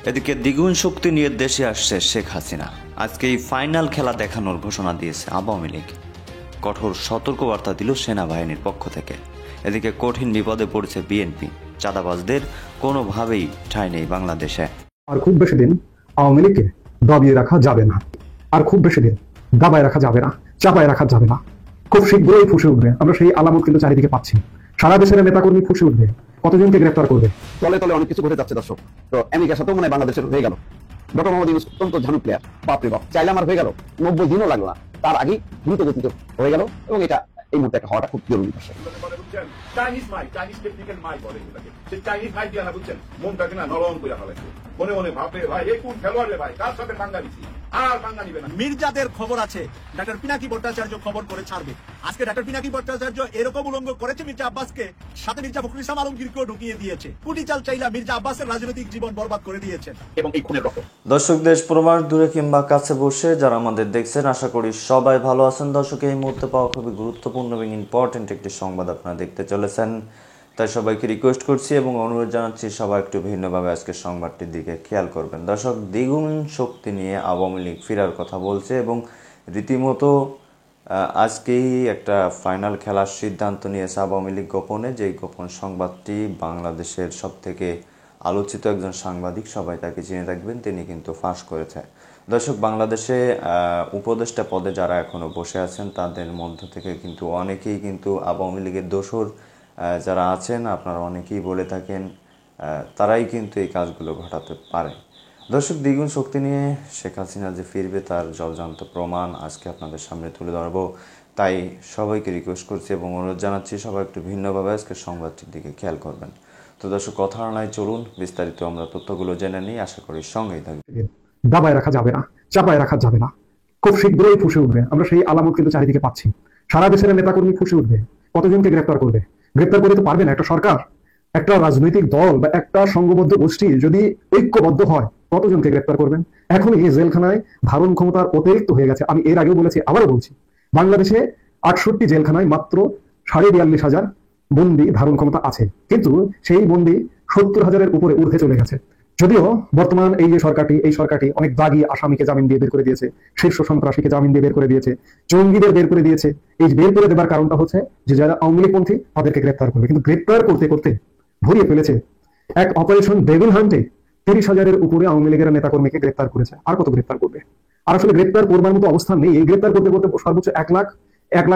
এদিকে দ্বিগুণ শক্তি নিয়ে দেশে আসছে শেখ হাসিনা। আজকে এই ফাইনাল খেলা দেখানোর ঘোষণা দিয়েছে আওয়ামী লীগ। কঠোর সতর্কবার্তা দিল সেনাবাহিনীর পক্ষ থেকে। এদিকে কঠিন বিপদে পড়েছে বিএনপি। চাঁদাবাজদের কোনোভাবেই ঠাঁই নেই বাংলাদেশে। আর খুব বেশি দিন আওয়ামী লীগকে দাবিয়ে রাখা যাবে না, আর খুব বেশি দিন দাবায় রাখা যাবে না, চাপায় রাখা যাবে না। খুব শীঘ্রই ফুসে উঠবে, আমরা সেই আলামত কিন্তু চারিদিকে পাচ্ছি। সারা দেশের নেতাকর্মী ফুসে উঠবে, কতজনকে গ্রেফতার করবে। তলে তলে অনেক কিছু ঘটে যাচ্ছে দর্শক। তো আমেরিকার সাথেও মনে হয় বাংলাদেশের হয়ে গেল। ডক্টর মোহাম্মদ ইউনূস অত্যন্ত ঝানু প্লেয়ার, বাপরে বাপ, চাইলে আমার হয়ে গেল, 90 দিনও লাগলো না, তার আগেই দ্রুত গতিতে হয়ে গেল। এবং এটা এই মুহূর্তে একটা হওয়াটা খুব জরুরি দর্শক। চাইনিজ মাই, চাইনিজ টেকনিক্যাল মাই বলে এটাকে। সেই চাইনিজ মাই দিয়ে না, বুঝছেন, মনটাকে না নরম করে ফেলেছে। মনে মনে ভাবে, ভাই এই কোন খেলোয়াড় রে ভাই, কার সাথে পাঙ্গা নিছি, আর পাঙ্গা নিবে না। মির্জাদের খবর আছে, ডক্টর পিনাকি ভট্টাচার্য খবর করে ছাড়বে। আজকে ডক্টর পিনাকি ভট্টাচার্য এরকম উলঙ্গ করেছে মির্জা আব্বাসকে, সাথে মির্জা ফখরুল ইসলাম আলমগীরকেও ঢুকিয়ে দিয়েছে। কুটি চাল চাইলা মির্জা আব্বাসের রাজনৈতিক জীবন বরবাদ করে দিয়েছেন। এবং এই খুনের রক্ত। দর্শক, দেশ প্রবাস দূরে কিংবা কাছে বসে যারা আমাদের দেখছেন, আশা করি সবাই ভালো আছেন। দর্শক, এই মুহূর্তে পাওয়া খুবই গুরুত্বপূর্ণ এবং ইম্পর্টেন্ট একটি সংবাদ আপনারা দেখতে চলেছেন। তাই সবাইকে রিকোয়েস্ট করছি এবং অনুরোধ জানাচ্ছি সবাই একটু ভিন্নভাবে আজকের সংবাদটির দিকে খেয়াল করবেন। দর্শক, দ্বিগুণ শক্তি নিয়ে আওয়ামী লীগ ফেরার কথা বলছে এবং রীতিমতো আজকেই একটা ফাইনাল খেলার সিদ্ধান্ত নিয়েছে আওয়ামী লীগ গোপনে। যেই গোপন সংবাদটি বাংলাদেশের সবথেকে আলোচিত একজন সাংবাদিক, সবাই তাকে চিনে রাখবেন, তিনি কিন্তু ফাঁস করেছে। দর্শক, বাংলাদেশে উপদেষ্টা পদে যারা এখনো বসে আছেন তাদের মধ্য থেকে কিন্তু অনেকেই কিন্তু আওয়ামী লীগের দোসর যারা আছেন, আপনারা অনেকেই বলে থাকেন, তারাই কিন্তু এই কাজগুলো ঘটাতে পারে। দর্শক, দ্বিগুণ শক্তি নিয়ে শেখ হাসিনা যে ফিরবে তার জলজান্ত প্রমাণ আজকে আপনাদের সামনে তুলে ধরবো। তাই সবাইকে রিকোয়েস্ট করছি এবং অনুরোধ জানাচ্ছি সবাই একটু ভিন্নভাবে আজকের সংবাদটির দিকে খেয়াল করবেন। তো দর্শক, কথা নয়, চলুন বিস্তারিত আমরা তথ্যগুলো জেনে নিই। আশা করি সঙ্গেই থাকবে। দাবায় রাখা যাবে না, চাপায় রাখা যাবে না। খুব শীঘ্রই ফুসে উঠবে, আমরা সেই আলামত কিন্তু চারিদিকে পাচ্ছি। সারা দেশের নেতাকর্মী ফুসে উঠবে, কতজনকে গ্রেফতার করবে। গ্রেফতার করে তো পারবে না একটা সরকার, একটা রাজনৈতিক দল বা একটা সংঘবদ্ধ গোষ্ঠী যদি ঐক্যবদ্ধ হয়, কতজনকে গ্রেফতার করবেন। এখন এই জেলখানায় ধারণ ক্ষমতার অতিরিক্ত হয়ে গেছে। আমি এর আগেও বলেছি, আবারও বলছি, বাংলাদেশে 68 জেলখানায় মাত্র 42,500 বন্দী ধারণ ক্ষমতা আছে, কিন্তু সেই বন্দী 70,000-এর উপরে ঊর্ধ্বে চলে গেছে। যদিও বর্তমান এই যে সরকারটি, এই সরকারটি অনেক দাগী আসামিকে জামিন দিয়ে বের করে দিয়েছে, শীর্ষ সন্ত্রাসীকে জামিন দিয়ে বের করে দিয়েছে, জঙ্গিদের বের করে দিয়েছে। এই বের করে দেবার কারণটা হচ্ছে যে যারা আওয়ামী লীগপন্থী তাদেরকে গ্রেপ্তার করবে, কিন্তু গ্রেপ্তার করতে করতে ভরিয়ে ফেলেছে। এক অপারেশন ডেভিল হান্টে 30,000-এর উপরে আওয়ামী লীগের নেতাকর্মীকে গ্রেপ্তার করেছে। আর কত গ্রেপ্তার করবে? আর আসলে গ্রেপ্তার করবার মতো অবস্থা নেই। এই গ্রেপ্তার করতে করতে সর্বোচ্চ 1 লাখ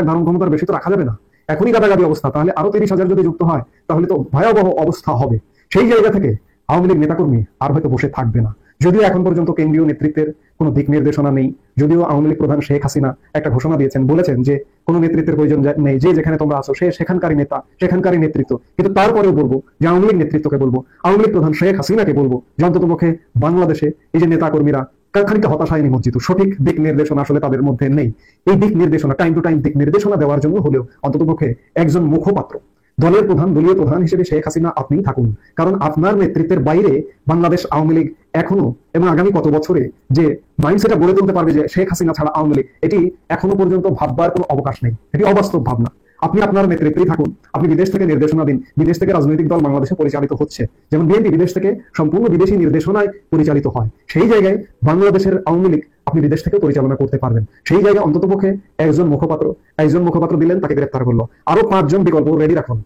ধারণ ক্ষমতার বেশি তো রাখা যাবে না। এখনই গাদাগাদি অবস্থা, তাহলে আরো 30,000 যদি যুক্ত হয় তাহলে তো ভয়াবহ অবস্থা হবে। সেই জায়গা থেকে আওয়ামী লীগ নেতাকর্মী আর হয়তো বসে থাকবে না। যদিও এখন পর্যন্ত কেন্দ্রীয় নেতৃত্বের কোনো দিক নির্দেশনা নেই, যদিও আওয়ামী লীগ প্রধান শেখ হাসিনা একটা ঘোষণা দিয়েছেন, বলেছেন যে কোনো নেতৃত্বের প্রয়োজন নেই, যে যেখানে তোমরা আছো সে সেখানকারই নেতা, সেখানকারই নেতৃত্ব। কিন্তু তারপরেও বলবো যে আওয়ামী লীগ নেতৃত্বকে বলবো, আওয়ামী লীগ প্রধান শেখ হাসিনাকে বলবো যে অন্ততপক্ষে বাংলাদেশে এই যে নেতাকর্মীরা খানিকটা হতাশায় নিমজ্জিত, সঠিক দিক নির্দেশনা আসলে তাদের মধ্যে নেই। এই দিক নির্দেশনা টাইম টু টাইম দিক নির্দেশনা দেওয়ার জন্য হলেও অন্ততপক্ষে একজন মুখপাত্র, দলের প্রধান, দলীয় প্রধান হিসেবে শেখ হাসিনা আপনিই থাকুন। কারণ আপনার নেতৃত্বের বাইরে বাংলাদেশ আওয়ামী লীগ এখনো এবং আগামী কত বছরে যে মাইন্ডসেটটা গড়ে তুলতে পারবে যে শেখ হাসিনা ছাড়া আওয়ামী লীগ, এটি এখনো পর্যন্ত ভাববার কোনো অবকাশ নেই। এটি অবাস্তব ভাবনা। আপনি আপনার নেতৃত্বেই থাকুন, আপনি বিদেশ থেকে নির্দেশনা দিন। বিদেশ থেকে রাজনৈতিক দল বাংলাদেশে পরিচালিত হচ্ছে, যেমন বিএনপি বিদেশ থেকে সম্পূর্ণ বিদেশি নির্দেশনায় পরিচালিত হয়। সেই জায়গায় বাংলাদেশের আওয়ামী লীগ আপনি বিদেশ থেকে পরিচালনা করতে পারবেন। সেই জায়গায় অন্ততপক্ষে একজন মুখপাত্র দিলেন, তাকে গ্রেপ্তার করলো। আরো 5 জন বিকল্প রেডি রাখুন।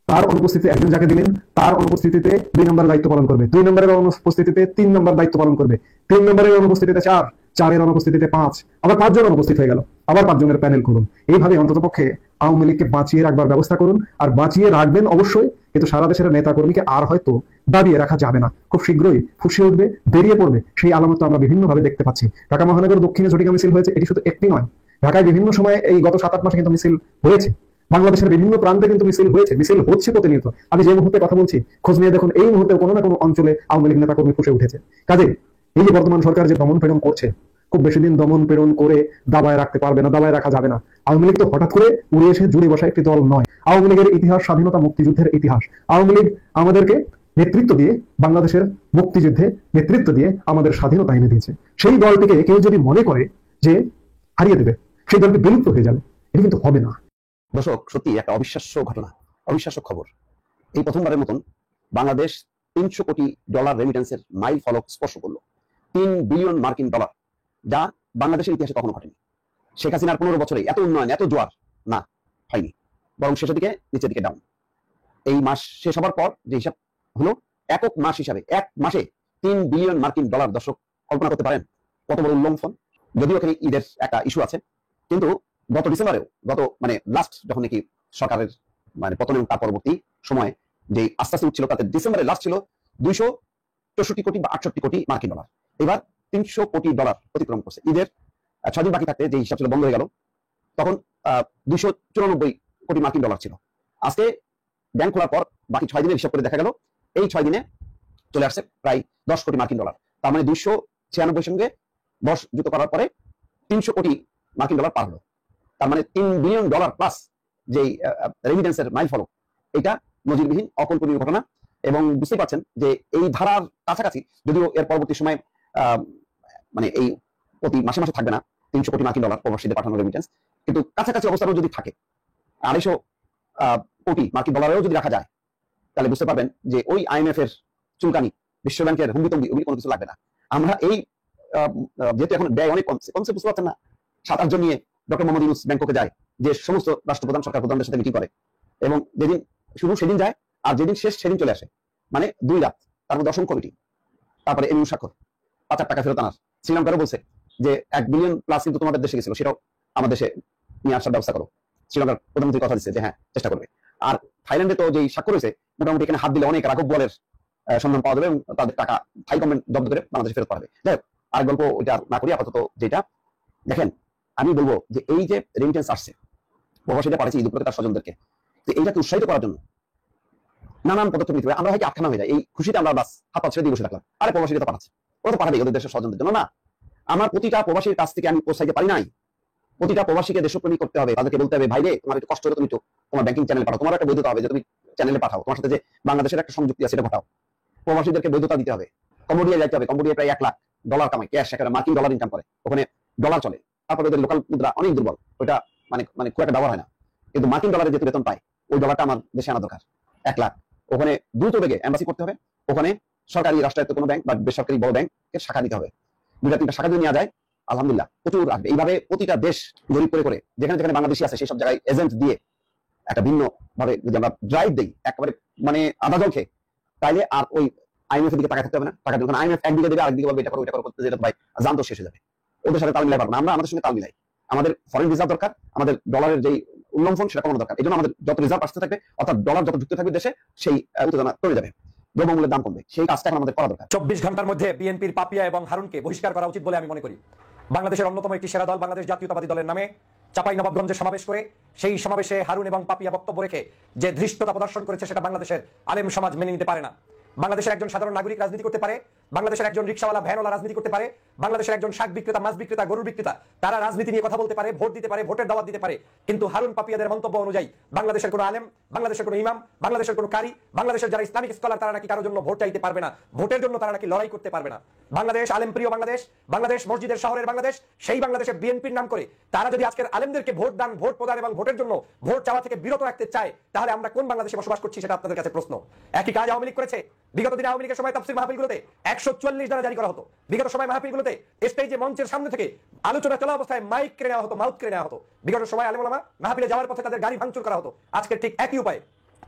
তার অনুপস্থিতিতে একজন যাকে দিলেন, তার অনুপস্থিতিতে 2 নম্বরের দায়িত্ব পালন করবে, 2 নম্বরের অনুপস্থিতিতে 3 নম্বর দায়িত্ব পালন করবে, 3 নম্বরের অনুপস্থিতিতে 4, 4-এর অনুপস্থিতিতে 5, আবার 5 জন অনুপস্থিত হয়ে গেল, আবার 5 জনের প্যানেল করুন। এইভাবে অন্ততপক্ষে আওয়ামী লীগকে বাঁচিয়ে রাখবার ব্যবস্থা করুন। আর বাঁচিয়ে রাখবেন অবশ্যই, কিন্তু সারা দেশের নেতাকর্মীকে আর হয়তো দাবিয়ে রাখা যাবে না। খুব শীঘ্রই ফুসে উঠবে, বেরিয়ে পড়বে। সেই আলামত আমরা বিভিন্নভাবে দেখতে পাচ্ছি। ঢাকা মহানগর দক্ষিণে ঝটিকা মিছিল হয়েছে, এটি শুধু একটি নয়, ঢাকায় বিভিন্ন সময় এই গত 7-8 মাসে কিন্তু মিছিল হয়েছে। বাংলাদেশের বিভিন্ন প্রান্তে কিন্তু মিছিল হয়েছে, মিছিল হচ্ছে প্রতিনিয়ত। আমি যে মুহূর্তে কথা বলছি, খোঁজ নিয়ে দেখুন, এই মুহূর্তে কোনো না কোনো অঞ্চলে আওয়ামী লীগ নেতাকর্মী ফুসে উঠেছে। কাজে এই যে বর্তমান সরকার যে দমন পীড়ন করছে, খুব বেশি দিন দমন পীড়ন করে দাবায় রাখতে পারবে না, দাবায় রাখা যাবে না। আওয়ামী লীগ তো হঠাৎ করে উড়ে এসে জুড়ে বসা একটি দল নয়। আওয়ামী লীগের ইতিহাস স্বাধীনতা মুক্তিযুদ্ধের ইতিহাস। আওয়ামী লীগ আমাদেরকে নেতৃত্ব দিয়ে, বাংলাদেশের মুক্তিযুদ্ধে নেতৃত্ব দিয়ে আমাদের স্বাধীনতা এনে দিয়েছে। সেই দলটিকে কেউ যদি মনে করে যে হারিয়ে দেবে, সেই দলটি বিলুপ্ত হয়ে যাবে, এটা কিন্তু হবে না। দর্শক, সত্যি একটা অবিশ্বাস্য ঘটনা, অবিশ্বাস্য খবর। এই প্রথমবারের মতন বাংলাদেশ 300 কোটি ডলার রেমিটেন্সের মাইল ফলক স্পর্শ করলো। 3 বিলিয়ন মার্কিন ডলার, যা বাংলাদেশের ইতিহাসে কখনো ঘটেনি। শেখ হাসিনার 15 বছরে এত উন্নয়ন, এত জোয়ার না হয়নি, বরং শেষের দিকে নিচের দিকে ডাউন। এই মাস শেষ হবার পর যে হিসাব হলো, একক মাস হিসাবে এক মাসে 3 বিলিয়ন মার্কিন ডলার। দর্শক কল্পনা করতে পারেন কত বড় উল্লঙ্ঘন। যদিও এখানে ঈদের একটা ইস্যু আছে, কিন্তু গত ডিসেম্বরেও লাস্ট যখন নাকি সরকারের পতনের তার পরবর্তী সময়ে যে আস্তে আস্তে উঠছিল, তাতে ডিসেম্বরে লাস্ট ছিল 264 কোটি বা 68 কোটি মার্কিন ডলার। এবার 300 কোটি ডলার অতিক্রম করছে। ঈদের 6 দিন বাকি থাকতে যে হিসাব ছিল বন্ধ হয়ে গেল, তখন 294 কোটি মার্কিন ডলার ছিল। আজকে ব্যাংক খোলার পর বাকি 6 দিনের হিসাব করে দেখা গেল এই 6 দিনে চলে আসছে প্রায় 10 কোটি মার্কিন ডলার। তার মানে 296 সঙ্গে 10 যুক্ত করার পরে 300 কোটি মার্কিন ডলার পার হলো। তার মানে 3 বিলিয়ন ডলার প্লাস যে রেমিটেন্সের মাইল ফলক, এটা নজিরবিহীন অকল্পনীয় ঘটনা। এবং বুঝতে পারছেন যে এই ধারার কাছাকাছি, যদিও এর পরবর্তী সময় এই প্রতি মাসে মাসে থাকবে না 300 কোটি মার্কিন ডলার প্রবাসীদের পাঠানো রেমিটেন্স, কিন্তু কাছাকাছি অবস্থাও যদি থাকে 250 কোটি মার্কিন ডলারেও যদি রাখা যায়, তাহলে বুঝতে পারবেন যে ওই IMF এর চুলকানি, বিশ্ব ব্যাংকের হুমড়িতম্বি কোনো কিছু লাগবে না। আমরা এই যেহেতু এখন ব্যয় অনেক কমছে বুঝতে পারছেন না, 7-8 জন নিয়ে ডক্টর মোহাম্মদ ইউনূস ব্যাংককে যায়, যে সমস্ত রাষ্ট্রপ্রধান সরকার প্রধানদের সাথে মিটিং করে, এবং যেদিন শুরু সেদিন যায় আর যেদিন শেষ সেদিন চলে আসে, 2 রাত, তার মধ্যে অসংখ্য মিটিং। তারপরে এমনি স্বাক্ষর, 5,000 টাকা ফেরত আনার। শ্রীলঙ্কারও বলছে যে 1 বিলিয়ন প্লাস কিন্তু তোমাদের দেশে গেছিল, সেটাও আমার দেশে নিয়ে আসার ব্যবস্থা করো। শ্রীলঙ্কার প্রধানমন্ত্রী কথা দিচ্ছে যে হ্যাঁ চেষ্টা করবে। আর থাইল্যান্ডে তো যেই স্বাক্ষর হয়েছে, মোটামুটি এখানে হাত দিলে অনেক রাঘব বলের সন্ধান পাওয়া যাবে এবং তাদের টাকা থাই গভর্নমেন্ট জব্দ করে বাংলাদেশে ফেরত পাবে। যাই হোক, আর গল্প ওইটা না করি, আপাতত যেটা দেখেন, আমি বলবো যে এই যে রেমিটেন্স আসছে, প্রবাসীরা পাঠাচ্ছে ঈদ উপলক্ষে তার স্বজনদেরকে, তো এইটাকে উৎসাহিত করার জন্য নানান পদক্ষেপ নিতে হবে। আমরা হয়তো আটখানা হয়ে যায়, এই খুশিতে আমরা বাস হাত পা ছেড়ে দিয়ে বসে থাকলাম, আরে প্রবাসীরা তো পাঠাচ্ছে, ওরা তো পাঠাবে ওদের দেশের স্বজনদের জন্য না। আমার প্রতিটা প্রবাসীর কাছ থেকে আমি পৌঁছাইতে পারি নাই। প্রতিটা প্রবাসীকে দেশপ্রেমী করতে হবে, তাদেরকে বলতে হবে, ভাইরে তোমার একটু কষ্ট হলে তুমি তো তোমার ব্যাংকিং চ্যানেলে পাঠাও, তোমার একটা বৈধতা হবে যে তুমি চ্যানেলে পাঠাও, তোমার সাথে যে বাংলাদেশের একটা সংযুক্তি আছে সেটা পাঠাও। প্রবাসীদেরকে বৈধতা দিতে হবে। কম্বোডিয়া যাইতে হবে, কম্বোডিয়া প্রায় 1 লাখ ডলার কামায়, ক্যাশ একেবারে মার্কিন ডলার ইনকাম করে, ওখানে ডলার চলে। তারপরে ওদের লোকাল মুদ্রা অনেক দুর্বল, ওইটা খুব একটা ব্যবহার হয় না, কিন্তু মার্কিন ডলারে যেহেতু বেতন পায়, ওই ডলারটা আমার দেশে আনা দরকার। 1 লাখ ওখানে দ্রুত বেগে এম্বাসি করতে হবে, ওখানে সরকারি রাষ্ট্রায়ত্ত কোনো ব্যাংক বা বেসরকারি বড় ব্যাংকের শাখা নিতে হবে। 2-3টা শাখা যদি নেওয়া যায়, আলহামদুলিল্লাহ প্রচুর আসবে। এইভাবে প্রতিটা দেশ গরিব করে যেখানে যেখানে বাংলাদেশি আছে সেই সব জায়গায় এজেন্ট দিয়ে একটা ভিন্ন ভাবে যদি আমরা ড্রাইভ দিই, একেবারে আধা জল খেয়ে, তাইলে আর ওই IMF এর দিকে তাকাতে থাকতে হবে না। টাকা যখন IMF একদিকে দেবে আরেকদিকে বলবে এটা করো এটা করো করতে যেতে ভাই জান তো শেষ হয়ে যাবে। ওদের সাথে তাল মিলাই পারবো না, আমরা আমাদের সঙ্গে তাল মিলাই। আমাদের ফরেন রিজার্ভ দরকার, আমাদের ডলারের যেই উল্লঙ্ঘন সেটা কমানো দরকার। এই জন্য আমাদের যত রিজার্ভ আসতে থাকবে, অর্থাৎ ডলার যত যুক্ত থাকবে দেশে, সেই উত্তেজনা কমে যাবে, দ্রব্যমূল্যের দাম কমবে। সেই কাজটা এখন আমাদের করা দরকার। 24 ঘন্টার মধ্যে বিএনপির পাপিয়া এবং হারুনকে বহিষ্কার করা উচিত বলে আমি মনে করি। বাংলাদেশের অন্যতম একটি সেরা দল বাংলাদেশ জাতীয়তাবাদী দলের নামে চাঁপাইনবাবগঞ্জে সমাবেশ করে সেই সমাবেশে হারুন এবং পাপিয়া বক্তব্য রেখে যে ধৃষ্টতা প্রদর্শন করেছে, সেটা বাংলাদেশের আলেম সমাজ মেনে নিতে পারে না। বাংলাদেশের একজন সাধারণ নাগরিক রাজনীতি করতে পারে, বাংলাদেশের একজন রিকশাওয়ালা ভ্যানওয়ালা রাজনীতি করতে পারে, বাংলাদেশের একজন শাক বিক্রেতা, মাছ বিক্রেতা, গরুর বিক্রেতা, তারা রাজনীতি নিয়ে কথা বলতে পারে, ভোট দিতে পারে, ভোটের দাওয়াত দিতে পারে। কিন্তু হারুন পাপিয়াদের মন্তব্য অনুযায়ী বাংলাদেশের কোনো আলেম, বাংলাদেশের কোনো ইমাম, বাংলাদেশের কোনো কারি, বাংলাদেশের যারা ইসলামিক স্কলার, তারা নাকি কারোর জন্য ভোট চাইতে পারবে না, ভোটের জন্য তারা নাকি লড়াই করতে পারবে না। বাংলাদেশ আলেম প্রিয় বাংলাদেশ, বাংলাদেশ মসজিদের শহরের বাংলাদেশ, সেই বাংলাদেশে বিএনপির নাম করে তারা যদি আজকের আলেমদেরকে ভোট দান, ভোট প্রদান এবং ভোটের জন্য ভোট চাওয়া থেকে বিরত রাখতে চায়, তাহলে আমরা কোন বাংলাদেশে বসবাস করছি সেটা আপনাদের কাছে প্রশ্ন। একই কাজ আওয়ামী লীগ করেছে। বিগত দিনে আওয়ামী লীগের সময় তাফসীর মাহফিলগুলোতে 144 ধারা জারি করা হতো। বিগত সময় মাহফিলগুলোতে স্টেজে মঞ্চের সামনে থেকে আলোচনা চলা অবস্থায় মাইক কেড়ে নেওয়া হতো, মাউথ কেড়ে নেওয়া হতো। বিগত সময় আলেম ওলামা মাহফিলে যাওয়ার পথে তাদের গাড়ি ভাঙচুর করা হতো। আজকে ঠিক একই উপায়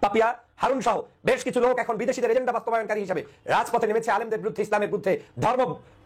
পাপিয়া, হারুন সহ বেশ কিছু লোক এখন বিদেশিদের এজেন্ডা বাস্তবায়নকারী হিসেবে রাজপথে নেমেছে আলেমদের বিরুদ্ধে, ইসলামের বিরুদ্ধে,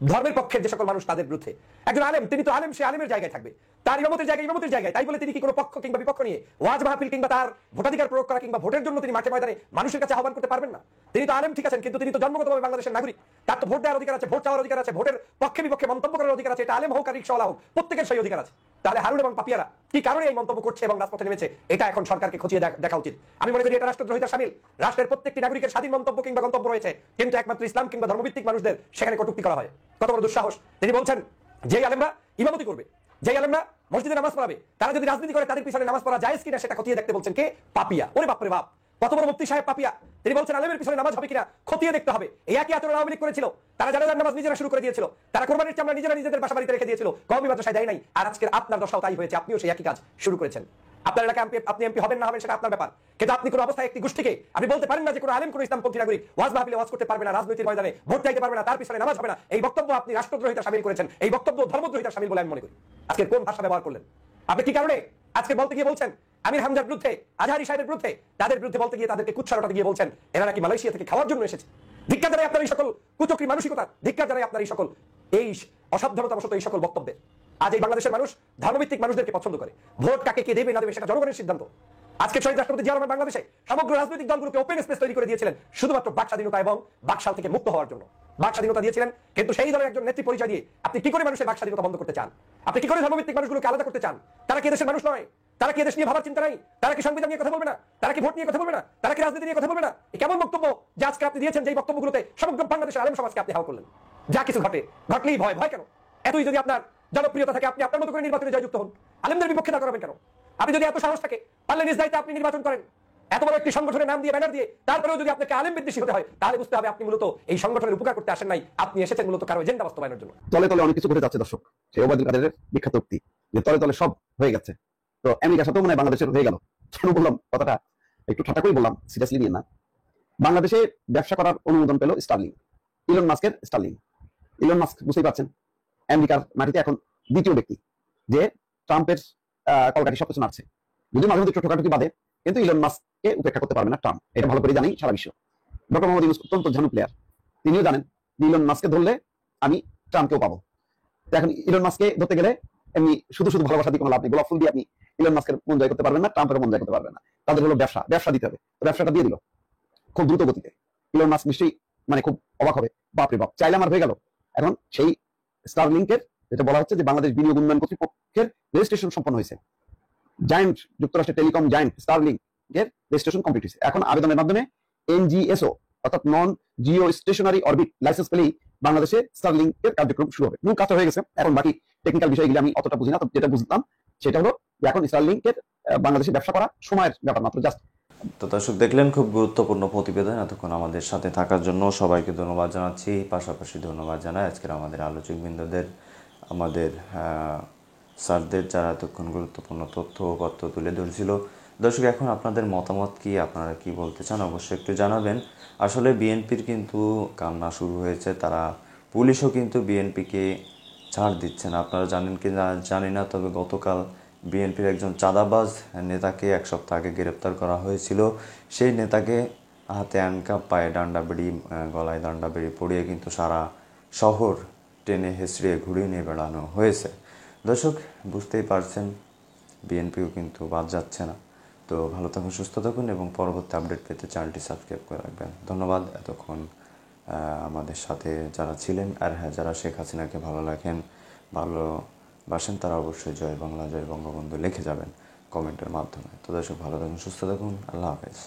ধর্মের পক্ষের যে সকল মানুষ তাদের বিরুদ্ধে। একজন আলেম, তিনি তো আলেম, সে আলেমের জায়গায় থাকবে, তার ইমামতের জায়গায় ইমামতের জায়গায়। তাই বলে তিনি কি কোনো পক্ষ কিংবা বিপক্ষ নিয়ে ওয়াজ মাহফিল কিংবা তার ভোটাধিকার প্রয়োগ করা কিংবা ভোটের জন্য তিনি মাঠে ময়দানে মানুষের কাছে আহ্বান করতে পারবেন না? তিনি তো আলেম ঠিক আছেন, কিন্তু তিনি তো জন্মগতভাবে বাংলাদেশের নাগরিক। তার তো ভোট দেওয়ার অধিকার আছে, ভোট চাওয়ার অধিকার আছে, ভোটের পক্ষে বিপক্ষে মন্তব্য করার অধিকার আছে। এটা আলেম হোক আর রিকশাওয়ালা হোক, প্রত্যেকের সেই অধিকার আছে। তাহলে হারুন এবং পাপিয়ারা কি কারণে এই মন্তব্য করছে এবং রাজপথে নেমেছে, এটা এখন সরকারকে খতিয়ে দেখা উচিত। আমি মনে করি এটা রাষ্ট্রদ্রোহিতার শামিল। রাষ্ট্রের প্রত্যেকটি নাগরিকের স্বাধীন মন্তব্য কিংবা গন্তব্য রয়েছে, কিন্তু একমাত্র ইসলাম কিংবা ধর্মভিত্তিক মানুষদের সেখানে কটূক্তি করা হয়। কত বড় দুঃসাহস! তিনি বলছেন যে আলেমরা ইমামতি করবে, যে আলেমরা মসজিদে নামাজ পড়াবে, তারা যদি রাজনীতি করে তাদের পিছনে নামাজ পড়া জায়েজ কিনা সেটা খতিয়ে দেখতে বলছেন কে? পাপিয়া। ওরে বাপরে বাপ, কত বড় মুফতি সাহেব পাপিয়া! তিনি বলছেন আলেমের পিছনে নামাজ হবে কিনা খতিয়ে দেখতে হবে। এই একই আচরণ আওয়ামী লীগ করেছিল। তারা জানাজার নামাজ নিজেরা শুরু করে দিয়েছিল, তারা কোরবানির চামড়া নিজেরা নিজেদের বাসা বাড়িতে রেখে দিয়েছিল, কওমি মাদ্রাসায় দেয় নাই। আর আজকের আপনার দশাও তাই হয়েছে, আপনিও সেই একই কাজ শুরু করেছেন। আপনার এলাকায় আপনি এমপি হবেন না হবেন সেটা আপনার ব্যাপার, কিন্তু আপনি কোনো অবস্থায় একটি গোষ্ঠীকে আপনি বলতে পারেন না যে কোনো আলেম কোনো ইসলামপন্থী নাগরিক ওয়াজ মাহফিলে ওয়াজ করতে পারবে না, রাজনৈতিক ময়দানে ভোট চাইতে পারবে না, তার পিছনে নামাজ হবে না। এই বক্তব্য আপনি রাষ্ট্রদ্রোহিতা শামিল করেছেন, এই বক্তব্য ধর্মদ্রোহিতা শামিল বলে আমি মনে করি। আজকে কোন ভাষা ব্যবহার করলেন আপনি? কি কারণে আজকে বলতে গিয়ে বলছেন আমির হামজার বিরুদ্ধে, আজহারি সাহেবের বিরুদ্ধে, তাদের বিরুদ্ধে বলতে গিয়ে তাদেরকে কুৎসারটা গিয়ে বলছেন এরা নাকি মালয়েশিয়া থেকে খাওয়ার জন্য এসেছে? ধিক্কার জানাই আপনার এই সকল কুচক্রী মানসিকতা, ধিক্কার জানাই আপনার এই সকল এই অসাবধানতাবশত এই সকল বক্তব্যের। আজ এই বাংলাদেশের মানুষ ধর্মভিত্তিক মানুষদেরকে পছন্দ করে। ভোট কাকে কে দেবে না দেবে সেটা জনগণের সিদ্ধান্ত। আজকে শহীদ রাষ্ট্রপতি জিয়া রহমান বাংলাদেশে সমগ্র রাজনৈতিক দলগুলোকে ওপেন স্পেস তৈরি করে দিয়েছিলেন শুধুমাত্র বাক স্বাধীনতা এবং বাকশাল থেকে মুক্ত হওয়ার জন্য। বাক স্বাধীনতা দিয়েছিলেন, কিন্তু সেই দলের একজন নেত্রী পরিচয় দিয়ে আপনি কি করে মানুষের বাক স্বাধীনতা বন্ধ করতে চান? আপনি কি করে ধর্মভিত্তিক মানুষগুলোকে আলাদা করতে চান? তারা কি দেশের মানুষ নয়? তারা কি দেশ নিয়ে ভাবার চিন্তা নাই? তারা কি সংবিধান নিয়ে কথা বলবে না? তারা কি ভোট নিয়ে কথা বলবে না? তারা কি রাজনীতি নিয়ে কথা বলবে না? কেমন বক্তব্য যে আজকে আপনি দিয়েছেন, যে বক্তব্যগুলোতে সমগ্র বাংলাদেশের আলেম সমাজকে আপনি হাও করলেন। যা কিছু ঘটলেই ভয়। ভয় কেন? এতই যদি আপনার জনপ্রিয়তা থাকে আপনি আপনার মতো করে নির্বাচনে জয়যুক্ত হন। আলেমদের বিপক্ষে দাঁড় করাবেন কেন? আপনি যদি এত সাহস থাকে পারলে নিজ দায়িত্বে আপনি নির্বাচন করেন। এত বড় একটি সংগঠনের নাম দিয়ে ব্যানার দিয়ে তারপরেও যদি আপনাকে আলেম বিদ্বেষী হতে হয় তাহলে বুঝতে হবে আপনি মূলত এই সংগঠনের উপকার করতে আসেন নাই, আপনি এসেছেন মূলত কারো এজেন্ডা বাস্তবায়নের জন্য। তলে তলে অনেক কিছু ঘটে যাচ্ছে দর্শক। সেই ওবায়দুল কাদেরের বিখ্যাত উক্তি যে তলে তলে সব হয়ে গেছে। তো আমেরিকার সাথেও মনে হয় বাংলাদেশের হয়ে গেল। কেন বললাম কথাটা? একটু ঠাট্টা করে বললাম, সিরিয়াসলি নিয়ে না। বাংলাদেশে ব্যবসা করার অনুমোদন পেল স্টার্লিং, ইলন মাস্কের স্টার্লিং। ইলন মাস্ক বুঝতেই পারছেন আমেরিকার মাটিতে এখন দ্বিতীয় ব্যক্তি যে ট্রাম্পের কলকাঠি সবকিছু নাড়ছে। যদি মাঝে মধ্যে একটু ঠোকাঠুকি বাদে, কিন্তু ইলন মাস্ককে উপেক্ষা করতে পারবে না ট্রাম্প, এটা ভালো করে জানি সারা বিশ্ব। ডক্টর মোহাম্মদ ইউনূস অত্যন্ত ঝানু প্লেয়ার, তিনিও জানেন ইলন মাস্ককে ধরলে আমি ট্রাম্পকেও পাবো। এখন ইলন মাস্ককে ধরতে গেলে এমনি শুধু শুধু ভালোবাসা দিয়ে কোনো লাভ নেই, গোলাপ ফুল দিয়ে আপনি ইলন মাস্কের মন জয় করতে পারবেন না, ট্রাম্পের মন জয় করতে পারবেন না। তাদের হলো ব্যবসা দিতে হবে, ব্যবসাটা দিয়ে দিল খুব দ্রুত গতিতে। ইলন মাস্ক নিশ্চয়ই মানে খুব অবাক হবে, বাপরে বাপ চাইলে আমার হয়ে গেল। এখন সেই স্টারলিংকের যেটা বলা হচ্ছে যে বাংলাদেশ বিনিয়োগ উন্নয়ন কর্তৃপক্ষের রেজিস্ট্রেশন সম্পন্ন হয়েছে। জায়ান্ট যুক্তরাষ্ট্রের টেলিকম জায়ান্ট স্টারলিংক এর রেজিস্ট্রেশন কমপ্লিট হয়েছে। এখন আবেদনের মাধ্যমে এনজিএসও অর্থাৎ নন জিও স্টেশনারি অরবিট লাইসেন্স পেলেই বাংলাদেশে স্টারলিংক এর কার্যক্রম শুরু হবে। মূল কাজটা হয়ে গেছে, এখন বাকি টেকনিক্যাল বিষয়গুলো আমি অতটা বুঝি না। তো যেটা বুঝতাম সেটা হলো যে এখন স্টারলিংক এর বাংলাদেশে ব্যবসা করা সময়ের ব্যাপার মাত্র। জাস্ট তো দর্শক দেখলেন খুব গুরুত্বপূর্ণ প্রতিবেদন। এতক্ষণ আমাদের সাথে থাকার জন্য সবাইকে ধন্যবাদ জানাচ্ছি। পাশাপাশি ধন্যবাদ জানাই আজকের আমাদের আলোচকবৃন্দদের, আমাদের স্যারদের যারা এতক্ষণ গুরুত্বপূর্ণ তথ্য তুলে ধরেছিল। দর্শক এখন আপনাদের মতামত কি, আপনারা কি বলতে চান অবশ্যই একটু জানাবেন। আসলে বিএনপির কিন্তু কান্না শুরু হয়েছে, তারা পুলিশও কিন্তু বিএনপিকে ছাড় দিচ্ছে না। আপনারা জানেন কি না জানি না, তবে গতকাল বিএনপির একজন চাঁদাবাজ নেতাকে এক সপ্তাহ আগে গ্রেপ্তার করা হয়েছিল। সেই নেতাকে হাতে হ্যান্ডকাপ, পায়ে ডান্ডা বেড়ি, গলায় ডান্ডা বেড়ি পরিয়ে কিন্তু সারা শহর টেনে হেঁচড়িয়ে ঘুরিয়ে নিয়ে বেড়ানো হয়েছে। দর্শক বুঝতেই পারছেন বিএনপিও কিন্তু বাদ যাচ্ছে না। তো ভালো থাকুন, সুস্থ থাকুন এবং পরবর্তী আপডেট পেতে চ্যানেলটি সাবস্ক্রাইব করে রাখবেন। ধন্যবাদ এতক্ষণ আমাদের সাথে যারা ছিলেন। আর হ্যাঁ, যারা শেখ হাসিনাকে ভালোবাসেন তারা অবশ্যই জয় বাংলা জয় বঙ্গবন্ধু লিখে যাবেন কমেন্টের মাধ্যমে। তো দর্শক ভালো থাকুন, সুস্থ থাকুন, আল্লাহ হাফেজ।